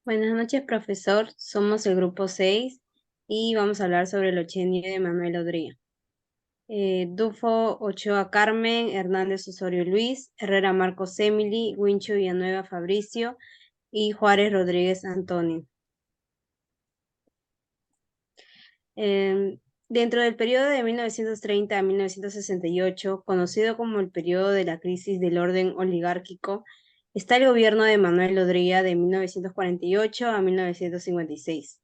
Buenas noches, profesor. Somos el grupo 6 y vamos a hablar sobre el ochenio de Manuel Odría. Dufo Ochoa Carmen, Hernández Osorio Luis, Herrera Marcos Emily, Wincho Villanueva Fabricio y Juárez Rodríguez Antonio. Dentro del periodo de 1930 a 1968, conocido como el periodo de la crisis del orden oligárquico, está el gobierno de Manuel Odría de 1948 a 1956.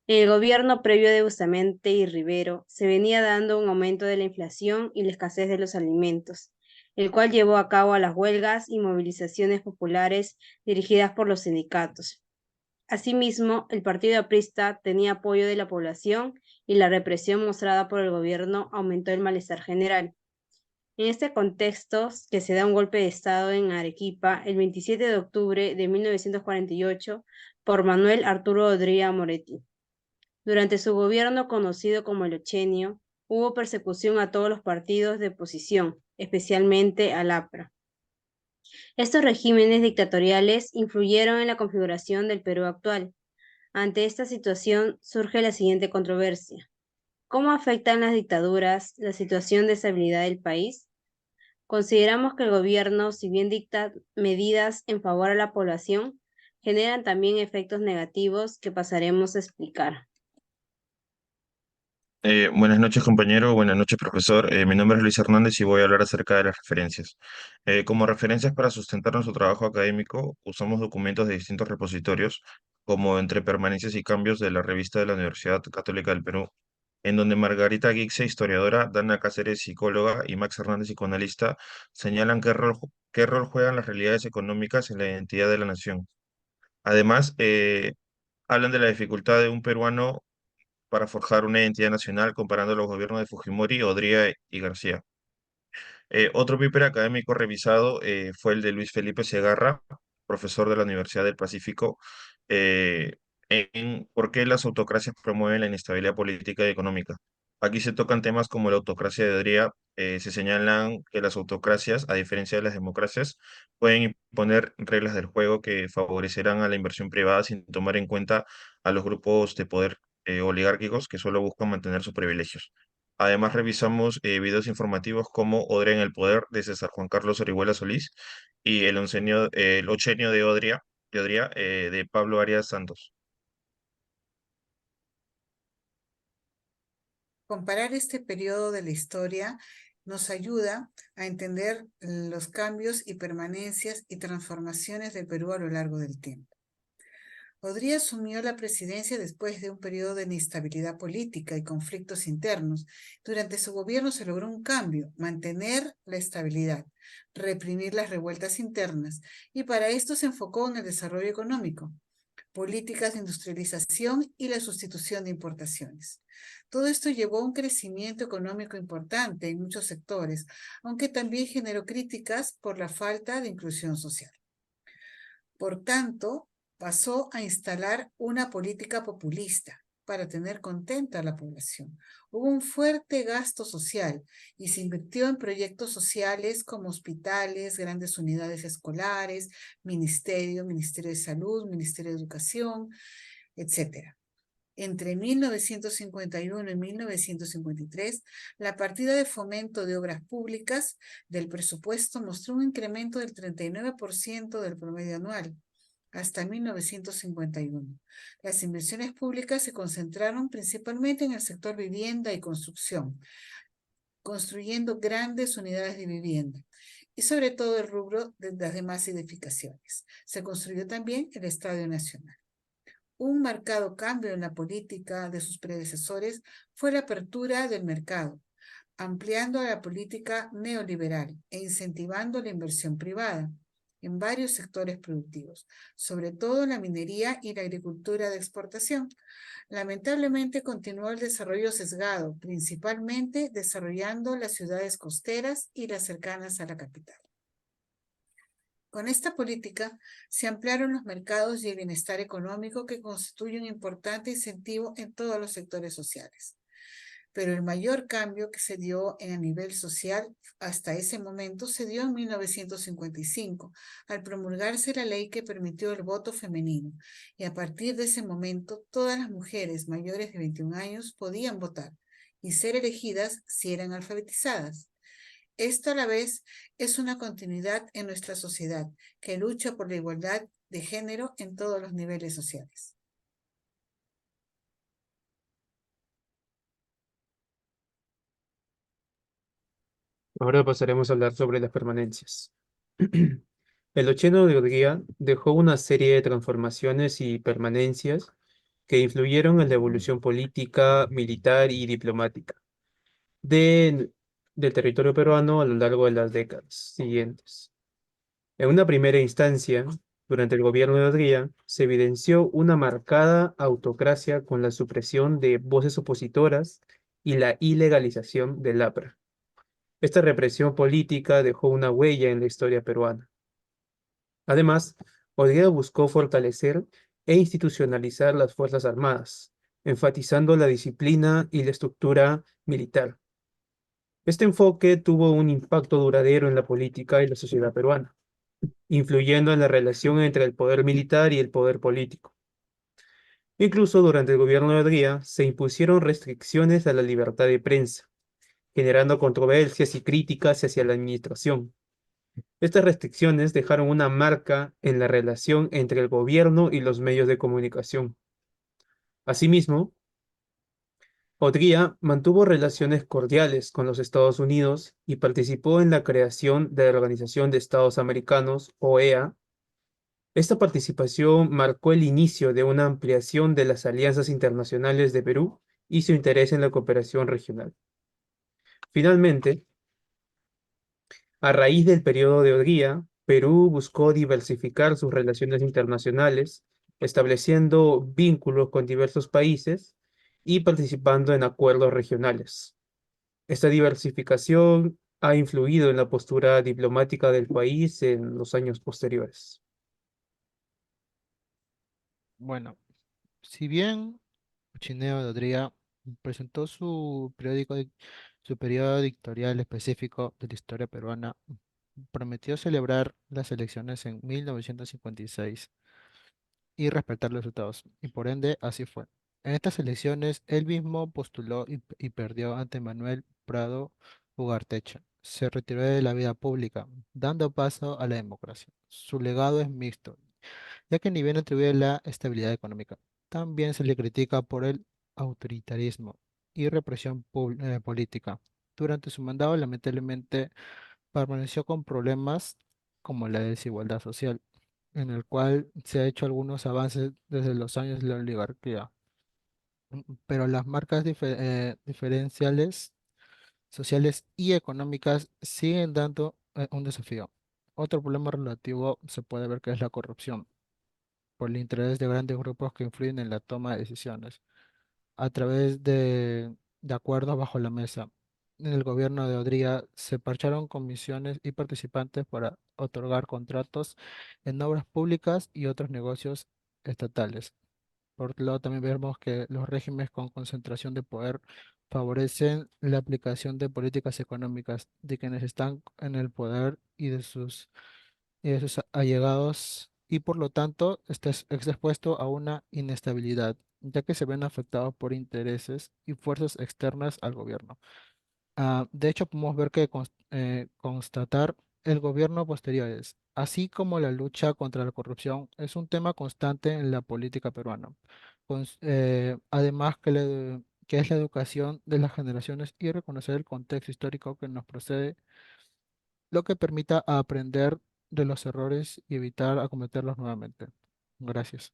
En el gobierno previo de Bustamante y Rivero se venía dando un aumento de la inflación y la escasez de los alimentos, el cual llevó a cabo a las huelgas y movilizaciones populares dirigidas por los sindicatos. Asimismo, el partido aprista tenía apoyo de la población y la represión mostrada por el gobierno aumentó el malestar general. En este contexto, que se da un golpe de Estado en Arequipa el 27 de octubre de 1948 por Manuel Arturo Odría Moretti. Durante su gobierno, conocido como el Ochenio, hubo persecución a todos los partidos de oposición, especialmente al APRA. Estos regímenes dictatoriales influyeron en la configuración del Perú actual. Ante esta situación surge la siguiente controversia. ¿Cómo afectan las dictaduras la situación de estabilidad del país? Consideramos que el gobierno, si bien dicta medidas en favor a la población, generan también efectos negativos que pasaremos a explicar. Buenas noches, compañero. Buenas noches, profesor. Mi nombre es Luis Hernández y voy a hablar acerca de las referencias. Como referencias para sustentar nuestro trabajo académico, usamos documentos de distintos repositorios, como Entre Permanencias y Cambios de la revista de la Universidad Católica del Perú, en donde Margarita Guixe, historiadora, Dana Cáceres, psicóloga, y Max Hernández, psicoanalista, señalan qué rol juegan las realidades económicas en la identidad de la nación. Además, hablan de la dificultad de un peruano para forjar una identidad nacional comparando los gobiernos de Fujimori, Odría y García. Otro paper académico revisado fue el de Luis Felipe Segarra, profesor de la Universidad del Pacífico, eh, en por qué las autocracias promueven la inestabilidad política y económica. Aquí se tocan temas como la autocracia de Odría. Se señalan que las autocracias, a diferencia de las democracias, pueden imponer reglas del juego que favorecerán a la inversión privada sin tomar en cuenta a los grupos de poder oligárquicos que solo buscan mantener sus privilegios. Además, revisamos videos informativos como Odrea en el Poder de César Juan Carlos Orihuela Solís y el ochenio de Odría, de Pablo Arias Santos. Comparar este periodo de la historia nos ayuda a entender los cambios y permanencias y transformaciones del Perú a lo largo del tiempo. Odría asumió la presidencia después de un periodo de inestabilidad política y conflictos internos. Durante su gobierno se logró un cambio, mantener la estabilidad, reprimir las revueltas internas, y para esto se enfocó en el desarrollo económico, políticas de industrialización y la sustitución de importaciones. Todo esto llevó a un crecimiento económico importante en muchos sectores, aunque también generó críticas por la falta de inclusión social. Por tanto, pasó a instalar una política populista para tener contenta a la población. Hubo un fuerte gasto social y se invirtió en proyectos sociales como hospitales, grandes unidades escolares, Ministerio de Salud, Ministerio de Educación, etcétera. Entre 1951 y 1953, la partida de fomento de obras públicas del presupuesto mostró un incremento del 39% del promedio anual hasta 1951. Las inversiones públicas se concentraron principalmente en el sector vivienda y construcción, construyendo grandes unidades de vivienda y sobre todo el rubro de las demás edificaciones. Se construyó también el Estadio Nacional. Un marcado cambio en la política de sus predecesores fue la apertura del mercado, ampliando la política neoliberal e incentivando la inversión privada en varios sectores productivos, sobre todo la minería y la agricultura de exportación. Lamentablemente continuó el desarrollo sesgado, principalmente desarrollando las ciudades costeras y las cercanas a la capital. Con esta política se ampliaron los mercados y el bienestar económico que constituye un importante incentivo en todos los sectores sociales. pero el mayor cambio que se dio en el nivel social hasta ese momento se dio en 1955, al promulgarse la ley que permitió el voto femenino, y a partir de ese momento todas las mujeres mayores de 21 años podían votar y ser elegidas si eran alfabetizadas. Esto a la vez es una continuidad en nuestra sociedad que lucha por la igualdad de género en todos los niveles sociales. Ahora pasaremos a hablar sobre las permanencias. El ocheno de Urguía dejó una serie de transformaciones y permanencias que influyeron en la evolución política, militar y diplomática de- del territorio peruano a lo largo de las décadas siguientes. En una primera instancia, durante el gobierno de Odría, se evidenció una marcada autocracia con la supresión de voces opositoras y la ilegalización del APRA. Esta represión política dejó una huella en la historia peruana. Además, Odría buscó fortalecer e institucionalizar las Fuerzas Armadas, enfatizando la disciplina y la estructura militar. Este enfoque tuvo un impacto duradero en la política y la sociedad peruana, influyendo en la relación entre el poder militar y el poder político. Incluso durante el gobierno de Odría se impusieron restricciones a la libertad de prensa, generando controversias y críticas hacia la administración. Estas restricciones dejaron una marca en la relación entre el gobierno y los medios de comunicación. Asimismo, Odría mantuvo relaciones cordiales con los Estados Unidos y participó en la creación de la Organización de Estados Americanos, OEA. Esta participación marcó el inicio de una ampliación de las alianzas internacionales de Perú y su interés en la cooperación regional. Finalmente, a raíz del periodo de Odría, Perú buscó diversificar sus relaciones internacionales, estableciendo vínculos con diversos países y participando en acuerdos regionales. Esta diversificación ha influido en la postura diplomática del país en los años posteriores. Bueno, si bien Chineo de Odría presentó su periodo dictatorial específico de la historia peruana, prometió celebrar las elecciones en 1956 y respetar los resultados, y por ende así fue. En estas elecciones, él mismo postuló y perdió ante Manuel Prado Ugarteche. Se retiró de la vida pública, dando paso a la democracia. Su legado es mixto, ya que ni bien atribuye la estabilidad económica, también se le critica por el autoritarismo y represión política. Durante su mandato, lamentablemente, permaneció con problemas como la desigualdad social, en el cual se ha hecho algunos avances desde los años de la oligarquía, pero las marcas diferenciales sociales y económicas siguen dando un desafío. Otro problema relativo se puede ver que es la corrupción por el interés de grandes grupos que influyen en la toma de decisiones a través de acuerdos bajo la mesa. En el gobierno de Odría se parcharon comisiones y participantes para otorgar contratos en obras públicas y otros negocios estatales. Por otro lado, también vemos que los regímenes con concentración de poder favorecen la aplicación de políticas económicas de quienes están en el poder y de sus allegados, y por lo tanto está expuesto a una inestabilidad, ya que se ven afectados por intereses y fuerzas externas al gobierno. De hecho, podemos ver que constatar el gobierno posteriores, así como la lucha contra la corrupción, es un tema constante en la política peruana. Además que es la educación de las generaciones y reconocer el contexto histórico que nos procede, lo que permita aprender de los errores y evitar acometerlos nuevamente. Gracias.